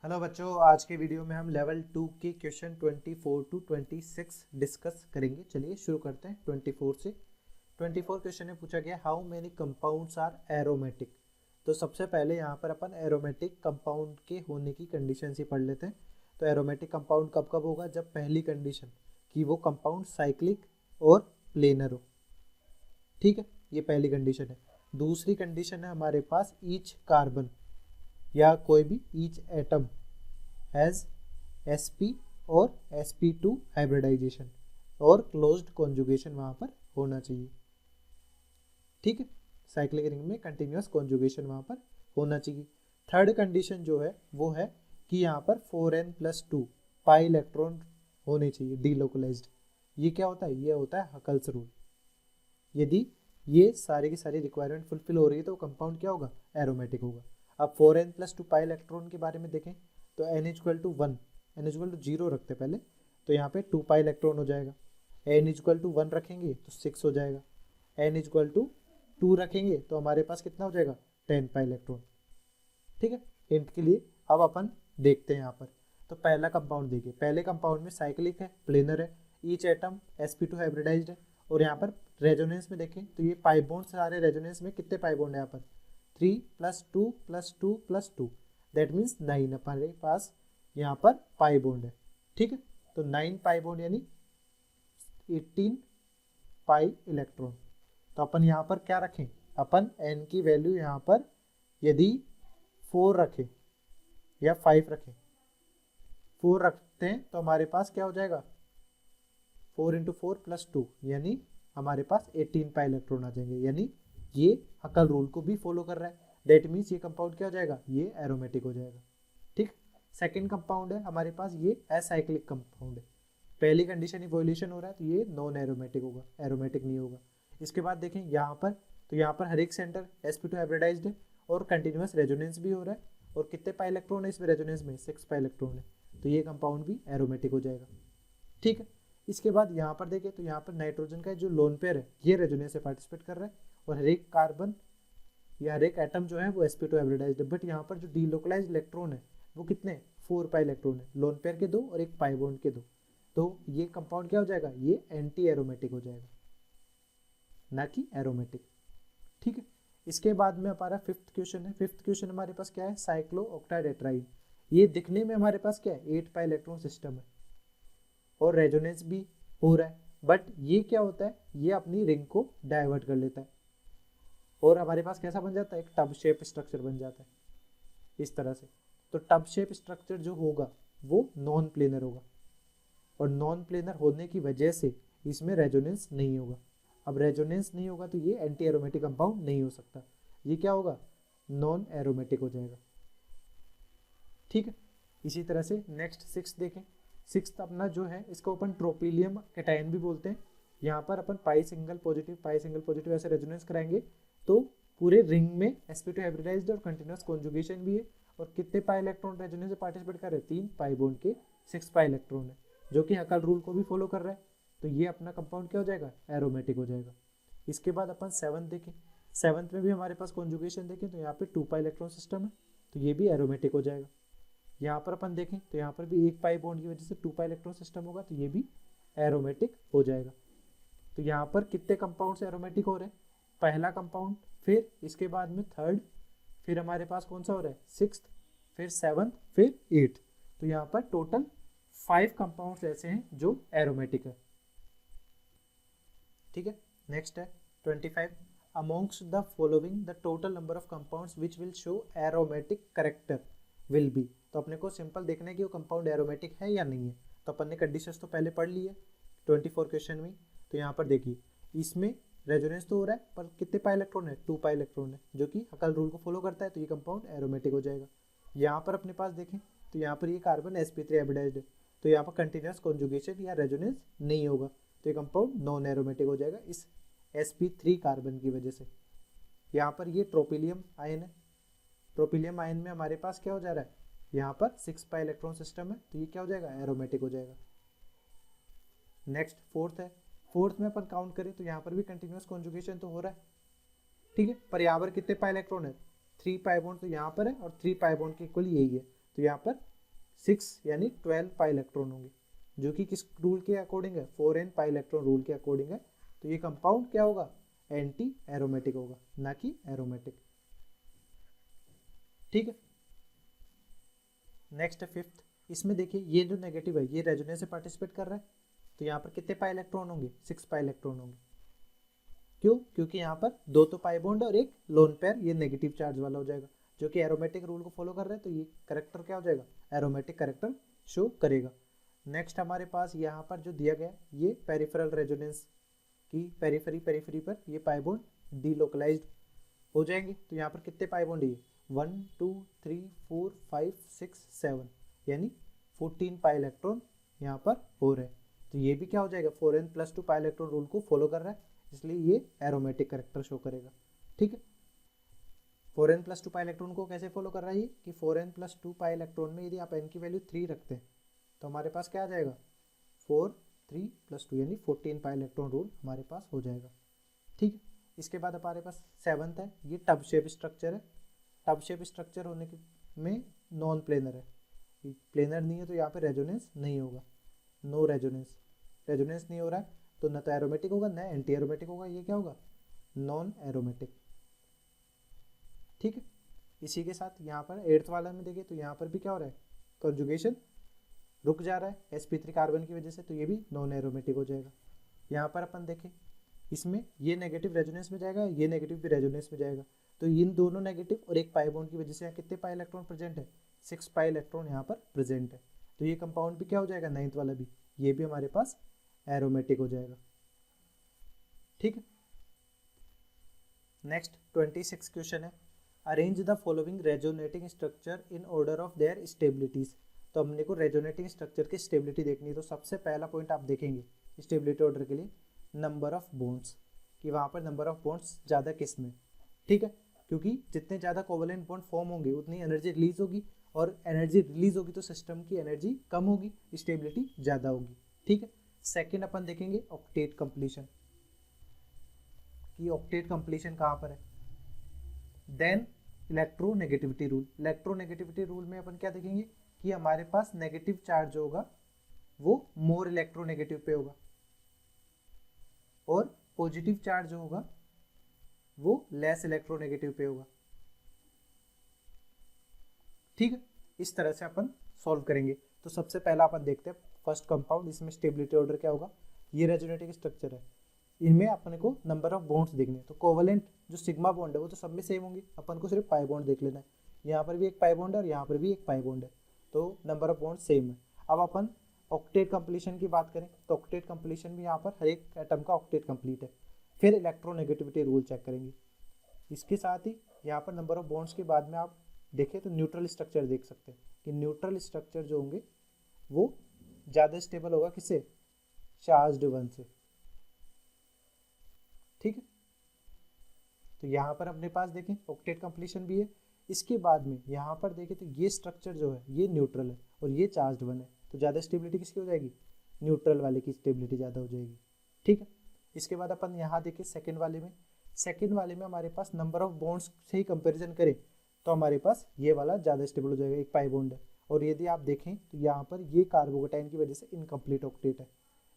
Hello बच्चों, आज के वीडियो में हम लेवल 2 के क्वेश्चन 24 टू 26 डिस्कस करेंगे। चलिए शुरू करते हैं 24 से। 24 क्वेश्चन में पूछा गया how many compounds are aromatic. तो सबसे पहले यहाँ पर अपन एरोमेटिक कंपाउंड के होने की कंडीशन ही पढ़ लेते हैं। तो एरोमेटिक कंपाउंड कब कब होगा? जब पहली कंडीशन कि वो कंपाउंड साइक्लिक और प्लेनर हो। ठीक है, ये पहली कंडीशन है। दूसरी कंडीशन है हमारे पास ईच कार्बन या कोई भी ईच एटम हैज sp और sp2 हाइब्रिडाइजेशन और क्लोज्ड कॉन्जुगेशन वहां पर होना चाहिए। ठीक है, साइक्लिक रिंग में कंटिन्यूअस कॉन्जुगेशन वहां पर होना चाहिए। थर्ड कंडीशन जो है वो है कि यहाँ पर 4n+2 पाई इलेक्ट्रॉन होने चाहिए डीलोकलाइज्ड। ये क्या होता है? ये होता है हकल्स रूल। यदि ये सारी की सारी रिक्वायरमेंट फुलफिल हो रही है तो कंपाउंड क्या होगा? एरोमेटिक होगा। अब 4n+2 पाई इलेक्ट्रॉन के बारे में देखें तो n=1, n=0 रखते पहले, तो यहाँ पे 2 पाई इलेक्ट्रॉन हो जाएगा। n=1 रखेंगे तो 6 हो जाएगा। n=2 रखेंगे तो हमारे पास कितना हो जाएगा? 10 पाई इलेक्ट्रॉन। ठीक है, हिंट के लिए अब अपन देखते हैं यहाँ पर। तो पहला कंपाउंड देखिए, पहले कंपाउंड में साइक्लिक है, प्लेनर है, ईच एटम sp2 हाइब्रिडाइज्ड है। और यहाँ पर रेजोनेंस में देखें तो ये पाई बॉन्ड सारे रेजोनेंस में कितने पाई बॉन्ड है? यहाँ पर 3+2+2+2, दैट मीन्स 9 हमारे पास यहाँ पर पाई बॉन्ड है। ठीक है, तो 9 पाई बॉन्ड यानी 18 पाई इलेक्ट्रॉन। तो अपन यहाँ पर क्या रखें? अपन n की वैल्यू यहाँ पर यदि 4 रखें या 5 रखें, 4 रखते हैं तो हमारे पास क्या हो जाएगा? 4×4+2 यानी हमारे पास 18 पाई इलेक्ट्रॉन आ जाएंगे। यानी ये हकल रूल को भी फॉलो कर रहा है। दैट मीन्स ये कंपाउंड क्या हो जाएगा? ये एरोमेटिक हो जाएगा। ठीक, सेकंड कंपाउंड है हमारे पास ये एसाइक्लिक कंपाउंड है। पहली कंडीशन इवोल्यूशन हो रहा है तो ये नॉन एरोमेटिक होगा, एरोमेटिक नहीं होगा। इसके बाद देखें यहाँ पर, तो यहाँ पर हर एक सेंटर sp2 हाइब्रिडाइज्ड है और कंटिन्यूअस रेजोनेंस भी हो रहा है। और कितने पाई इलेक्ट्रॉन है इसमें? रेजोनेंस में 6 पाई इलेक्ट्रॉन है, तो ये कंपाउंड भी एरोमेटिक हो जाएगा। ठीक है, इसके बाद यहाँ पर देखें तो यहाँ पर नाइट्रोजन का जो लोन पेयर है ये रेजोनेंस से पार्टिसिपेट कर रहा है और हर एक कार्बन या हर एक एटम जो है वो sp2 हाइब्रिडाइज्ड है। बट यहाँ पर जो डीलोकलाइज्ड इलेक्ट्रॉन है वो कितने? 4 पाई इलेक्ट्रॉन है, लोन पेयर के 2 और एक पाई बॉन्ड के 2। तो ये कंपाउंड क्या हो जाएगा? ये एंटी एरोमेटिक हो जाएगा, ना कि एरोमेटिक। ठीक है, इसके बाद में हमारा फिफ्थ क्वेश्चन है। फिफ्थ क्वेश्चन हमारे पास क्या है? साइक्लो ऑक्टाडेट्राइन। ये दिखने में हमारे पास क्या है? 8 पाई इलेक्ट्रॉन सिस्टम है और रेजोनेंस भी हो रहा है। बट ये क्या होता है? ये अपनी रिंग को डाइवर्ट कर लेता है और हमारे पास कैसा बन जाता है? एक टब शेप स्ट्रक्चर बन जाता है इस तरह से। तो टब शेप स्ट्रक्चर जो होगा वो नॉन प्लेनर होगा और नॉन प्लेनर होने की वजह से इसमें रेजोनेंस नहीं होगा। अब रेजोनेंस नहीं होगा तो ये एंटी एरोमेटिक कंपाउंड नहीं हो सकता। ये क्या होगा? नॉन एरोमेटिक हो जाएगा। ठीक है, इसी तरह से नेक्स्ट सिक्स देखें। सिक्स अपना जो है इसको अपन ट्रोपिलियम कैटायन भी बोलते हैं। यहाँ पर अपन पाई सिंगल पॉजिटिव ऐसे रेजोनेंस कराएंगे तो पूरे रिंग में sp2 हाइब्रिडाइज्ड और कंटिन्यूअस कॉन्जुगेशन भी है। और कितने पाई इलेक्ट्रॉन रेजोनेंस से पार्टिसिपेट कर रहे हैं? 3 पाई बॉन्ड के 6 पाई इलेक्ट्रॉन है, जो कि हकल रूल को भी फॉलो कर रहा है। तो ये अपना कंपाउंड क्या हो जाएगा? एरोमेटिक हो जाएगा। इसके बाद अपन सेवंथ देखें। सेवंथ में भी हमारे पास कॉन्जुगेशन देखें तो यहाँ पे 2 पाई इलेक्ट्रॉन सिस्टम है, तो ये भी एरोमेटिक हो जाएगा। यहाँ पर अपन देखें तो यहाँ पर भी 1 पाई बॉन्ड की वजह से 2 पाई इलेक्ट्रॉन सिस्टम होगा, तो ये भी एरोमेटिक हो जाएगा। तो यहाँ पर कितने कंपाउंड एरोमेटिक हो रहे हैं? पहला कंपाउंड, फिर इसके बाद में थर्ड, फिर हमारे पास कौन सा हो रहा है? सिक्स्थ, फिर सेवंथ, फिर 8th। तो यहाँ पर टोटल 5 कंपाउंड्स ऐसे हैं जो एरोमेटिक है। ठीक है, नेक्स्ट है 25। Amongst the following the total number of compounds which will show aromatic character will be. तो अपने को सिंपल देखना है कि वो कंपाउंड एरोमेटिक है या नहीं है। तो अपन ने कंडीशंस तो पहले पढ़ ली है 24 क्वेश्चन में। तो यहाँ पर देखिए इसमें रेजोनेंस तो हो रहा है पर कितने पाई इलेक्ट्रॉन है? 2 पाई इलेक्ट्रॉन है, जो कि हकल रूल को फॉलो करता है, तो ये कंपाउंड एरोमेटिक हो जाएगा। यहाँ पर अपने पास देखें तो यहाँ पर ये कार्बन sp3 हाइब्रिडाइज्ड है, तो यहाँ पर कंटिन्यूअस कॉन्जुगेशन या रेजोनेंस नहीं होगा, तो ये कंपाउंड नॉन एरोमेटिक हो जाएगा इस sp3 कार्बन की वजह से। यहाँ पर ये ट्रोपिलियम आयन है। ट्रोपिलियम आयन में हमारे पास क्या हो जा रहा है? यहाँ पर 6 पाई इलेक्ट्रॉन सिस्टम है, तो ये क्या हो जाएगा? एरोमेटिक हो जाएगा। नेक्स्ट फोर्थ है। फोर्थ में अपन काउंट करें तो यहाँ पर भी कंटिन्यूअस कॉन्जुगेशन तो हो रहा है। ठीक है, पर यहाँ पर कितने पाई इलेक्ट्रॉन है? 3 पाई बॉन्ड तो यहाँ पर है और 3 पाई बॉन्ड के इक्वल यही है, तो यहाँ पर 6 यानी 12 पाई इलेक्ट्रॉन होंगे, जो कि किस रूल के अकॉर्डिंग है, 4n पाई इलेक्ट्रॉन रूल के अकॉर्डिंग है। तो ये कंपाउंड क्या होगा, एंटी एरोमेटिक होगा, ना कि एरोमेटिक। ठीक है। नेक्स्ट है फिफ्थ, इसमें देखिए ये जो नेगेटिव है ये रेजोनेंस से पार्टिसिपेट कर रहा है, तो यहाँ पर कितने पाई इलेक्ट्रॉन होंगे, 6 पाई इलेक्ट्रॉन होंगे। क्यों, क्योंकि यहाँ पर 2 तो पाई बॉन्ड और एक लोन पेयर, ये नेगेटिव चार्ज वाला हो जाएगा, जो कि एरोमेटिक रूल को फॉलो कर रहा है, तो ये करेक्टर क्या हो जाएगा, एरोमेटिक करेक्टर शो करेगा। नेक्स्ट हमारे पास यहाँ पर जो दिया गया ये पेरिफेरल रेजोनेंस की पेरिफेरी पर ये पाई बॉन्ड डीलोकलाइज्ड हो जाएंगे। तो यहाँ पर कितने पाई बॉन्ड है, 1 2 3 4 5 6 7 यानी 14 पाई इलेक्ट्रॉन यहाँ पर हो रहे हैं। तो ये भी क्या हो जाएगा, 4n+2 पाई इलेक्ट्रॉन रूल को फॉलो कर रहा है, इसलिए ये एरोमेटिक करेक्टर शो करेगा। ठीक है। 4n+2 पाई इलेक्ट्रॉन को कैसे फॉलो कर रहा है ये, कि 4n+2 पाई इलेक्ट्रॉन में यदि आप n की वैल्यू 3 रखते हैं तो हमारे पास क्या आ जाएगा, 4 3 + 2 यानी 14 पाई इलेक्ट्रॉन रूल हमारे पास हो जाएगा। ठीक है। इसके बाद हमारे पास 7th है, ये टब शेप स्ट्रक्चर है। टब शेप स्ट्रक्चर होने के में नॉन प्लेनर है, प्लेनर नहीं है तो यहाँ पे रेजोनेंस नहीं होगा, नो रेजोनेंस, रेजोनेंस नहीं हो रहा है तो न तो एरोमेटिक होगा न एंटी एरोमेटिक होगा, ये क्या होगा, नॉन एरोमेटिक। ठीक है। इसी के साथ यहाँ पर 8th वाला में देखें तो यहाँ पर भी क्या हो रहा है, कंजुगेशन रुक जा रहा है sp3 कार्बन की वजह से, तो ये भी नॉन एरोमेटिक हो जाएगा। यहाँ पर अपन देखें इसमें ये नेगेटिव रेजोनेंस में जाएगा, ये नेगेटिव भी रेजोनेंस में जाएगा, तो इन दोनों नेगेटिव और एक पाई बॉन्ड की वजह से यहाँ कितने पाई इलेक्ट्रॉन प्रेजेंट है, 6 पाई इलेक्ट्रॉन यहाँ पर प्रेजेंट है। तो ये कंपाउंड भी क्या हो जाएगा, 9th वाला भी, ये भी हमारे पास एरोमेटिक हो जाएगा। ठीक है। नेक्स्ट 26 क्वेश्चन है, arrange the following resonating structure in order of their stabilities. तो हमने को रेजोनेटिंग स्ट्रक्चर की स्टेबिलिटी देखनी है, तो सबसे पहला पॉइंट आप देखेंगे स्टेबिलिटी ऑर्डर के लिए, नंबर ऑफ बॉन्ड्स, कि वहाँ पर नंबर ऑफ बॉन्ड्स ज़्यादा किस में। ठीक है, क्योंकि जितने ज़्यादा कोवेलेंट बॉन्ड फॉर्म होंगे उतनी एनर्जी रिलीज होगी, और एनर्जी रिलीज होगी तो सिस्टम की एनर्जी कम होगी, स्टेबिलिटी ज़्यादा होगी। ठीक है। सेकेंड अपन देखेंगे ऑक्टेट कंप्लीशन, कि ऑक्टेट कंप्लीशन कहाँ पर है। Then electronegativity rule, electronegativity rule में अपन क्या देखेंगे कि हमारे पास नेगेटिव चार्ज होगा वो मोर इलेक्ट्रोनेगेटिव पे होगा, और पॉजिटिव चार्ज होगा वो लेस इलेक्ट्रोनेगेटिव पे होगा। ठीक है। इस तरह से अपन सॉल्व करेंगे। तो सबसे पहला अपन देखते हैं फर्स्ट कंपाउंड, इसमें स्टेबिलिटी ऑर्डर क्या होगा, ये रेजोनेटिंग स्ट्रक्चर है, इनमें अपने को नंबर ऑफ बॉन्ड्स देखने हैं। तो कोवेलेंट जो सिग्मा बॉन्ड है वो तो सब में सेम होंगे, अपन को सिर्फ पाई बॉन्ड देख लेना है। यहाँ पर भी एक पाई बॉन्ड है और यहाँ पर भी एक पाई बॉन्ड है, तो नंबर ऑफ बॉन्ड सेम है। अब अपन ऑक्टेट कंप्लीशन की बात करें तो ऑक्टेट कंप्लीशन में यहाँ पर हर एक एटम का ऑक्टेट कंप्लीट है। फिर इलेक्ट्रोनेगेटिविटी रूल चेक करेंगे। इसके साथ ही यहाँ पर नंबर ऑफ बॉन्ड्स के बाद में आप देखें तो न्यूट्रल स्ट्रक्चर देख सकते हैं, कि न्यूट्रल स्ट्रक्चर जो होंगे वो ज़्यादा स्टेबल होगा किससे, चार्ज्ड वन से। ठीक है। तो यहाँ पर अपने पास देखें ऑक्टेट कंप्लीशन भी है। इसके बाद में यहाँ पर देखें तो ये स्ट्रक्चर जो है ये न्यूट्रल है और ये चार्ज्ड वन है, तो ज़्यादा स्टेबिलिटी किसकी हो जाएगी, न्यूट्रल वाले की स्टेबिलिटी ज़्यादा हो जाएगी। ठीक है। इसके बाद अपन यहाँ देखें सेकेंड वाले में हमारे पास नंबर ऑफ बॉन्ड्स से ही कंपेरिजन करें तो हमारे पास ये वाला ज़्यादा स्टेबल हो जाएगा, एक पाई बॉन्ड है। और यदि आप देखें तो यहाँ पर ये कार्बोकेटाइन की वजह से इनकम्प्लीट ऑक्टेट है,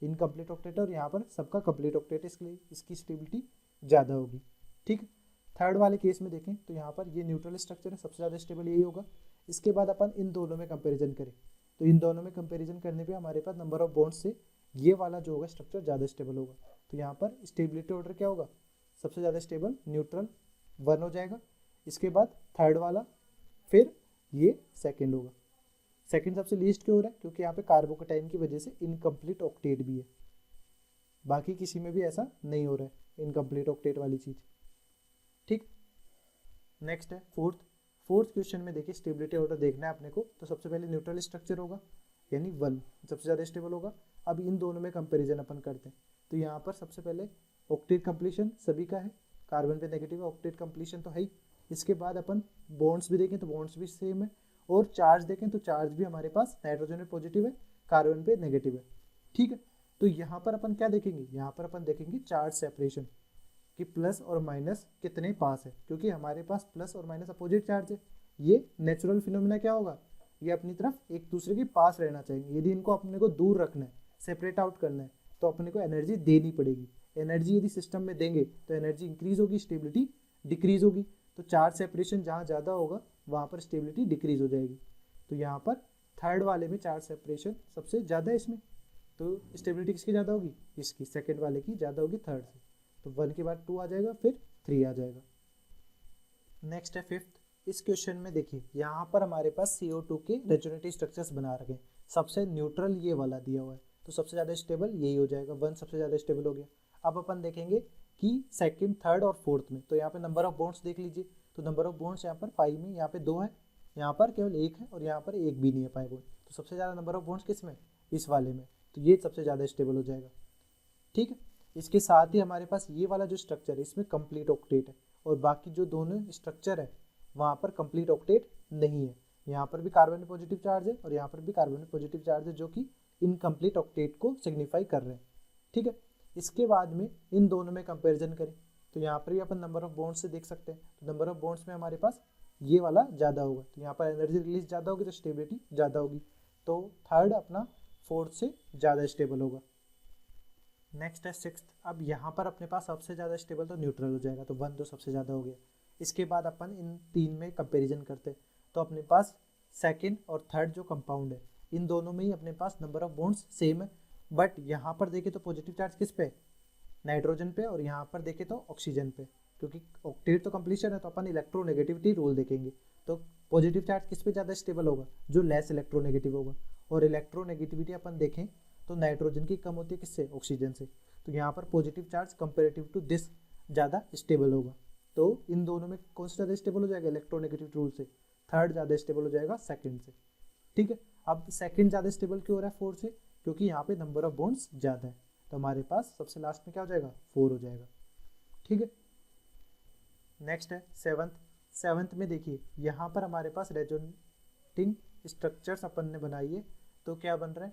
इनकम्प्लीट ऑक्टेट है, और यहाँ पर सबका कंप्लीट ऑक्टेट है, इसलिए इसकी स्टेबिलिटी ज़्यादा होगी। ठीक है। थर्ड वाले केस में देखें तो यहाँ पर ये न्यूट्रल स्ट्रक्चर है, सबसे ज़्यादा स्टेबल यही होगा। इसके बाद अपन इन दोनों में कंपेरिजन करें तो इन दोनों में कंपेरिजन करने पे हमारे पास नंबर ऑफ बॉन्ड्स से ये वाला जो होगा स्ट्रक्चर ज़्यादा स्टेबल होगा। तो यहाँ पर स्टेबिलिटी ऑर्डर क्या होगा, सबसे ज़्यादा स्टेबल न्यूट्रल 1 हो जाएगा, इसके बाद थर्ड वाला, फिर ये सेकेंड होगा। सेकेंड सबसे लीस्ट क्यों हो रहा है, क्योंकि यहाँ पे कार्बोकेटाइन की वजह से इनकम्प्लीट ऑक्टेट भी है, बाकी किसी में भी ऐसा नहीं हो रहा है इनकम्प्लीट ऑक्टेट वाली चीज़। ठीक। नेक्स्ट है फोर्थ क्वेश्चन में देखिए स्टेबिलिटी ऑर्डर देखना है अपने को, तो सबसे पहले न्यूट्रल स्ट्रक्चर होगा यानी 1 सबसे ज़्यादा स्टेबल होगा। अब इन दोनों में कंपैरिजन अपन करते हैं, तो यहाँ पर सबसे पहले ऑक्टेट कंप्लीशन सभी का है, कार्बन पे नेगेटिव है, ऑक्टेट कंप्लीशन तो है ही। इसके बाद अपन बॉन्ड्स भी देखें तो बॉन्ड्स भी सेम है, और चार्ज देखें तो चार्ज भी हमारे पास नाइट्रोजन पे पॉजिटिव है, कार्बन पे नेगेटिव है। ठीक है। तो यहाँ पर अपन क्या देखेंगे, यहाँ पर अपन देखेंगे चार्ज सेपरेशन, कि प्लस और माइनस कितने पास है, क्योंकि हमारे पास प्लस और माइनस अपोजिट चार्ज है। ये नेचुरल फिनोमिना क्या होगा, ये अपनी तरफ एक दूसरे के पास रहना चाहिए। यदि इनको अपने को दूर रखना है, सेपरेट आउट करना है, तो अपने को एनर्जी देनी पड़ेगी। एनर्जी यदि सिस्टम में देंगे तो एनर्जी इंक्रीज होगी, स्टेबिलिटी डिक्रीज होगी। तो चार्ज सेपरेशन जहाँ ज़्यादा होगा वहाँ पर स्टेबिलिटी डिक्रीज हो जाएगी। तो यहाँ पर थर्ड वाले में चार्ज सेपरेशन सबसे ज़्यादा है इसमें, तो स्टेबिलिटी किसकी ज़्यादा होगी, इसकी, सेकेंड वाले की ज़्यादा होगी थर्ड से। तो 1 के बाद 2 आ जाएगा, फिर 3 आ जाएगा। नेक्स्ट है फिफ्थ। इस क्वेश्चन में देखिए यहाँ पर हमारे पास CO2 के रेजोनेटिव स्ट्रक्चर्स बना रखे हैं। सबसे न्यूट्रल ये वाला दिया हुआ है, तो सबसे ज़्यादा स्टेबल यही हो जाएगा, 1 सबसे ज़्यादा स्टेबल हो गया। अब अपन देखेंगे कि सेकंड, थर्ड और फोर्थ में, तो यहाँ पे नंबर ऑफ बॉन्ड्स देख लीजिए। तो नंबर ऑफ बॉन्ड्स यहाँ पर पाई में यहाँ पे 2 है, यहाँ पर केवल 1 है और यहाँ पर 1 भी नहीं है पाई बॉन्ड। तो सबसे ज़्यादा नंबर ऑफ बॉन्ड्स किस में, इस वाले में, तो ये सबसे ज़्यादा स्टेबल हो जाएगा। ठीक है, इसके साथ ही हमारे पास ये वाला जो स्ट्रक्चर है इसमें कंप्लीट ऑक्टेट है, और बाकी जो दोनों स्ट्रक्चर है वहाँ पर कंप्लीट ऑक्टेट नहीं है। यहाँ पर भी कार्बन में पॉजिटिव चार्ज है और यहाँ पर भी कार्बन में पॉजिटिव चार्ज है, जो कि इनकम्प्लीट ऑक्टेट को सिग्निफाई कर रहे हैं। ठीक है, इसके बाद में इन दोनों में कंपैरिजन करें तो यहाँ पर भी अपन नंबर ऑफ बॉन्ड्स से देख सकते हैं। तो नंबर ऑफ बॉन्ड्स में हमारे पास ये वाला ज़्यादा होगा, तो यहाँ पर एनर्जी रिलीज ज़्यादा होगी तो स्टेबिलिटी ज़्यादा होगी। तो थर्ड अपना फोर्थ से ज़्यादा स्टेबल होगा। नेक्स्ट है सिक्स्थ। अब यहाँ पर अपने पास सबसे ज़्यादा स्टेबल तो न्यूट्रल हो जाएगा, तो 1 तो सबसे ज़्यादा हो गया। इसके बाद अपन इन 3 में कंपैरिजन करते हैं, तो अपने पास सेकंड और थर्ड जो कंपाउंड है इन दोनों में ही अपने पास नंबर ऑफ बॉन्ड्स सेम है। बट यहाँ पर देखें तो पॉजिटिव चार्ज किस पे, नाइट्रोजन पे, और यहाँ पर देखें तो ऑक्सीजन पे। क्योंकि ऑक्टेट तो कंप्लीशन है तो अपन इलेक्ट्रोनेगेटिविटी रूल देखेंगे। तो पॉजिटिव चार्ज किस पे ज़्यादा स्टेबल होगा, जो लेस इलेक्ट्रोनेगेटिव होगा। और इलेक्ट्रोनेगेटिविटी अपन देखें तो नाइट्रोजन की कम होती है किससे, ऑक्सीजन से। तो यहाँ पर positive charge comparative to this ज़्यादा स्टेबल होगा। तो इन दोनों में कौन सा ज़्यादा स्टेबल हो जाएगा, इलेक्ट्रोनेगेटिव रूल से। थर्ड ज़्यादा स्टेबल हो जाएगा सेकंड से। ठीक है, अब सेकंड ज़्यादा स्टेबल क्यों हो रहा है फोर्थ से, क्योंकि यहाँ पे नंबर ऑफ बॉन्ड्स ज़्यादा है। तो हमारे पास सबसे लास्ट में क्या हो जाएगा, 4 हो जाएगा। ठीक है, नेक्स्ट है सेवंथ। सेवंथ में देखिए यहाँ पर हमारे पास रेजोनेटिंग स्ट्रक्चर्स अपन ने बनाई है, तो क्या बन रहा है,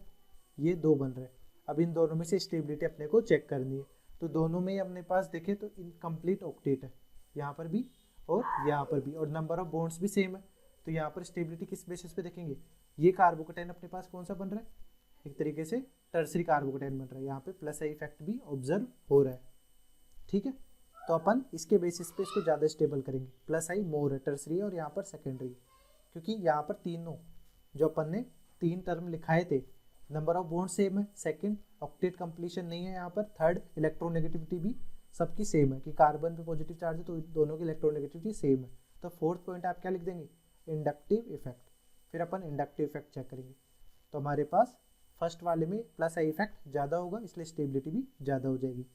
ये 2 बन रहे हैं। अब इन दोनों में से स्टेबिलिटी अपने को चेक करनी है, तो दोनों में ही अपने पास देखें तो इनकम्प्लीट ऑक्टेट है, यहाँ पर भी और यहाँ पर भी, और नंबर ऑफ बॉन्ड्स भी सेम है। तो यहाँ पर स्टेबिलिटी किस बेसिस पे देखेंगे, ये कार्बोकेटाइन अपने पास कौन सा बन रहा है, एक तरीके से टर्सरी कार्बोकेटाइन बन रहा है। यहाँ पे प्लस आई इफेक्ट भी ऑब्जर्व हो रहा है। ठीक है, तो अपन इसके बेसिस पे इसको ज़्यादा स्टेबल करेंगे। प्लस आई मोर है, टर्सरी है, और यहाँ पर सेकेंडरी, क्योंकि यहाँ पर तीनों जो अपन ने 3 टर्म लिखाए थे, नंबर ऑफ बॉन्ड सेम है, सेकंड ऑक्टेट कंप्लीशन नहीं है यहाँ पर, थर्ड इलेक्ट्रोनेगेटिविटी भी सबकी सेम है कि कार्बन पे पॉजिटिव चार्ज है तो दोनों की इलेक्ट्रोनेगेटिविटी सेम है। तो फोर्थ पॉइंट आप क्या लिख देंगे, इंडक्टिव इफेक्ट। फिर अपन इंडक्टिव इफेक्ट चेक करेंगे, तो हमारे पास फर्स्ट वाले में प्लस आई इफेक्ट ज़्यादा होगा, इसलिए स्टेबिलिटी भी ज़्यादा हो जाएगी।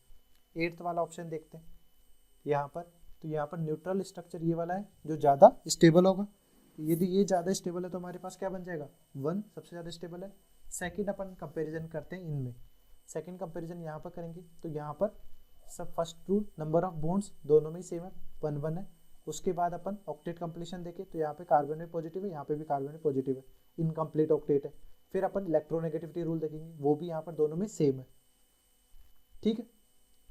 8th वाला ऑप्शन देखते हैं यहाँ पर, तो यहाँ पर न्यूट्रल स्ट्रक्चर ये वाला है जो ज़्यादा स्टेबल होगा। यदि ये ज़्यादा स्टेबल है तो हमारे पास क्या बन जाएगा, 1 सबसे ज़्यादा स्टेबल है। सेकंड अपन कंपैरिजन करते हैं इनमें, सेकंड कंपैरिजन यहाँ पर करेंगे, तो यहाँ पर सब first rule number of bonds दोनों में ही सेम है, 1 है। उसके बाद अपन ऑक्टेट कंप्लीशन देखें तो यहाँ पे कार्बन में पॉजिटिव है, यहाँ पे भी कार्बन में पॉजिटिव है, इनकम्प्लीट ऑक्टेट है। फिर अपन इलेक्ट्रोनेगेटिविटी रूल देखेंगे, वो भी यहाँ पर दोनों में सेम है। ठीक है,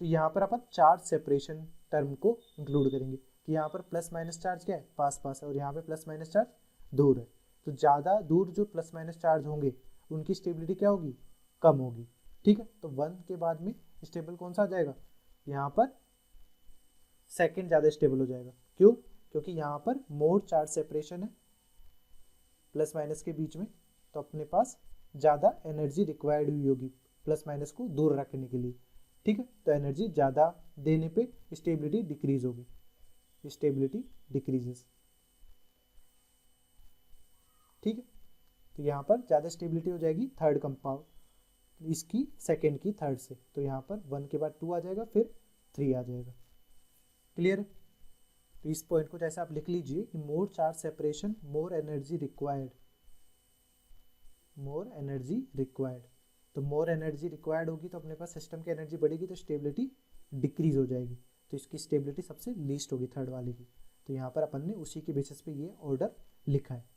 तो यहाँ पर अपन चार्ज सेपरेशन टर्म को इंक्लूड करेंगे कि यहाँ पर प्लस माइनस चार्ज क्या है, पास पास है, और यहाँ पे प्लस माइनस चार्ज दूर है। तो ज़्यादा दूर जो प्लस माइनस चार्ज होंगे उनकी स्टेबिलिटी क्या होगी, कम होगी। ठीक है, तो 1 के बाद में स्टेबल कौन सा आ जाएगा, यहाँ पर सेकंड ज़्यादा स्टेबल हो जाएगा। क्यों, क्योंकि यहाँ पर मोर चार्ज सेपरेशन है प्लस माइनस के बीच में, तो अपने पास ज़्यादा एनर्जी रिक्वायर्ड हुई होगी प्लस माइनस को दूर रखने के लिए। ठीक है, तो एनर्जी ज़्यादा देने पे स्टेबिलिटी डिक्रीज होगी, स्टेबिलिटी डिक्रीजेस। ठीक है, तो यहाँ पर ज़्यादा स्टेबिलिटी हो जाएगी थर्ड कंपाउंड, इसकी सेकेंड की थर्ड से। तो यहाँ पर 1 के बाद 2 आ जाएगा, फिर 3 आ जाएगा। क्लियर है, तो इस पॉइंट को जैसे आप लिख लीजिए कि मोर charge separation more energy required, more energy required. तो मोर एनर्जी रिक्वायर्ड होगी तो अपने पास सिस्टम की एनर्जी बढ़ेगी तो स्टेबिलिटी डिक्रीज हो जाएगी, तो इसकी स्टेबिलिटी सबसे लीस्ट होगी थर्ड वाले की। तो यहाँ पर अपन ने उसी के बेसिस पे ये ऑर्डर लिखा है।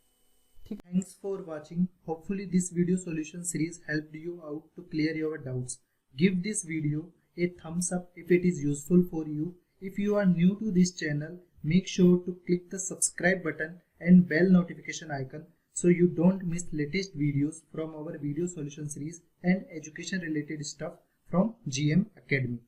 ठीक, thanks for watching. Hopefully this video solution series helped you out to clear your doubts. Give this video a thumbs up if it is useful for you. If you are new to this channel, make sure to click the subscribe button and bell notification icon so you don't miss latest videos from our video solution series and education related stuff from GM Academy.